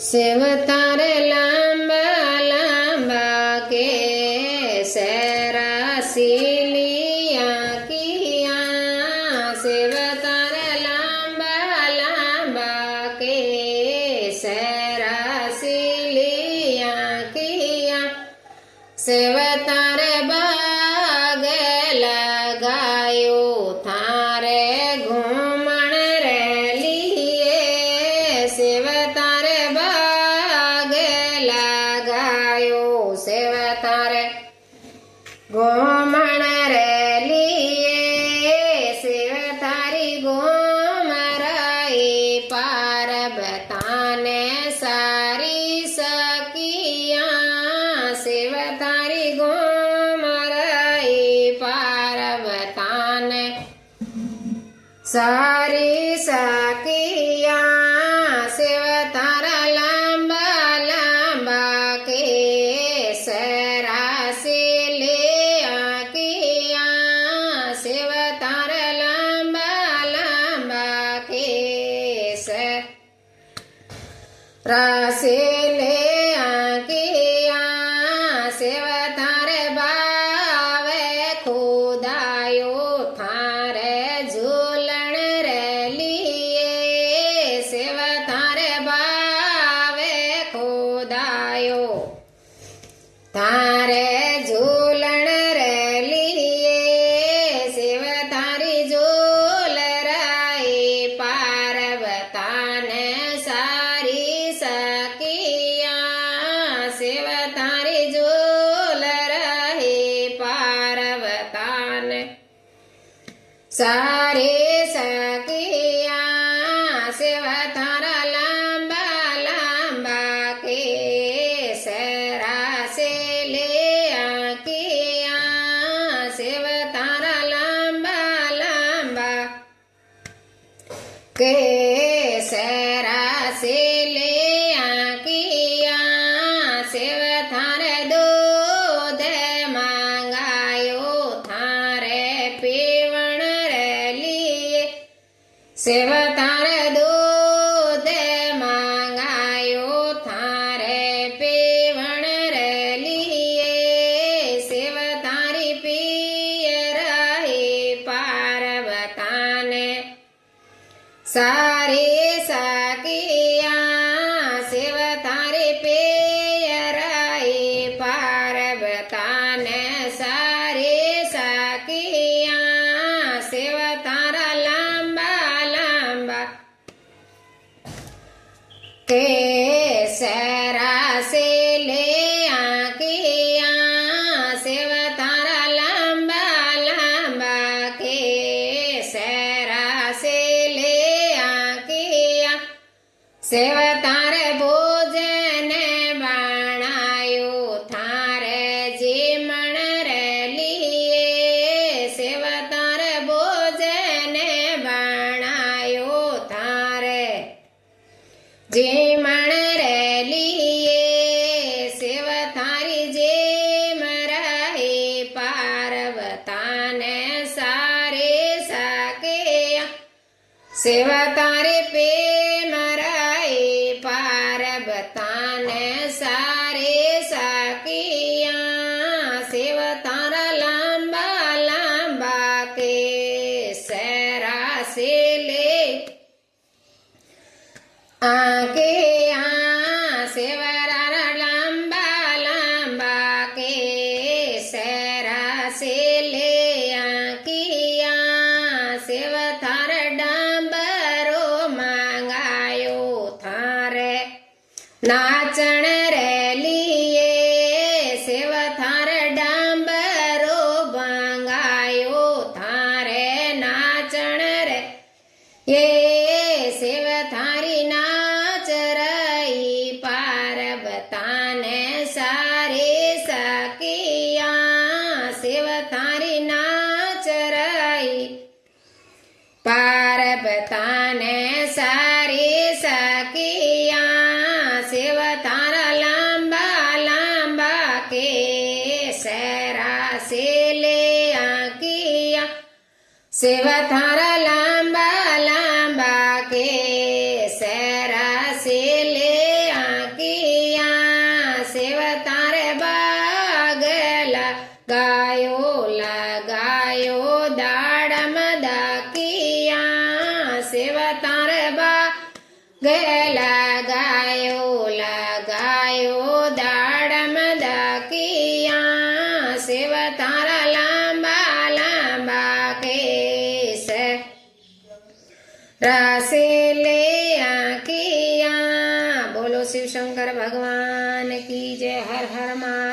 Save तारे Lamba Lamba case रसीलिया किया। Save तारे लांबा लांबा केस रसीलिया किया। सेव तारे बाग लगायो थारे घूमण रे लिए। सेव तारे बाग लगायो सेव तारे घूमण रे लिए। सेव तारी घूमराई पार्वताने सारी सकिया। सेव तारी घूमराई पार्वताने सारी सकिया। सेव तारा लांबा लांबा केस रसीलिया किया। सेव तारा लांबा लांबा केस रसीलिया किया। सेव तारे बावे खुदायो थारे झूलण रे लिए। सेव तारे बावे खुदायो थारे झूलण रे लिए। सेव तारी झूल राई पार्वताने सारी सकिया। सेव तारी झूल रही पार्वताने सारी सकिया। सेव तारा लांबा लांबा केस रसीलिया किया। सेव तारा लांबा लांबा केस रसीलिया किया। सेव थारे दूध मांगायो थारे पीवण रे लिए। सेव तारे दूध मांगायो थारे पीवण रे लिए। सेव तारी पिय रही पार्वताने सारी सकिया। सेव तारी पिय रही पार्वताने सारी सकिया। सेव तारा लांबा लांबा केस रसीलिया किया। सेव तारा लांबा लांबा केस रसीलिया किया। सेव तारे भोजन बनायो थारे जीमण रे लिए। सेव तारे भोजन बनायो थारे जीमण रे लिए। सेव थारी जेम रही पार्वताने सारे सकिया। सेव तारे प्रेम रही पार्वताने सारे सकिया। सेव तारा लांबा लांबा केस रसीलिया किया। सेव तारा लांबा लांबा केस रसीलिया किया। सेव थारे डांबरो मांगायो थारे नाचण रे लिए। सेव थारे डांबरो मांगायो थारे नाचण रे ये। सेव थारी नाच रही पार्वताने सारी सकिया। सेव थारी नाच रही पार्वताने सारी सकिया। सेव तारा लांबा लांबा केस रसीलिया किया। सेव थारा लांबा लांबा केस रसीलिया લગાયો દાડમ દાકિયા સેવા તાર બા ગે લગાયો દાડમ દાકિયા સેવા તારા લાંબા લાંબા કેસ રાસે લે આંખિયા. બોલો શિવ શંકર ભગવાન કી જય. હર હર મા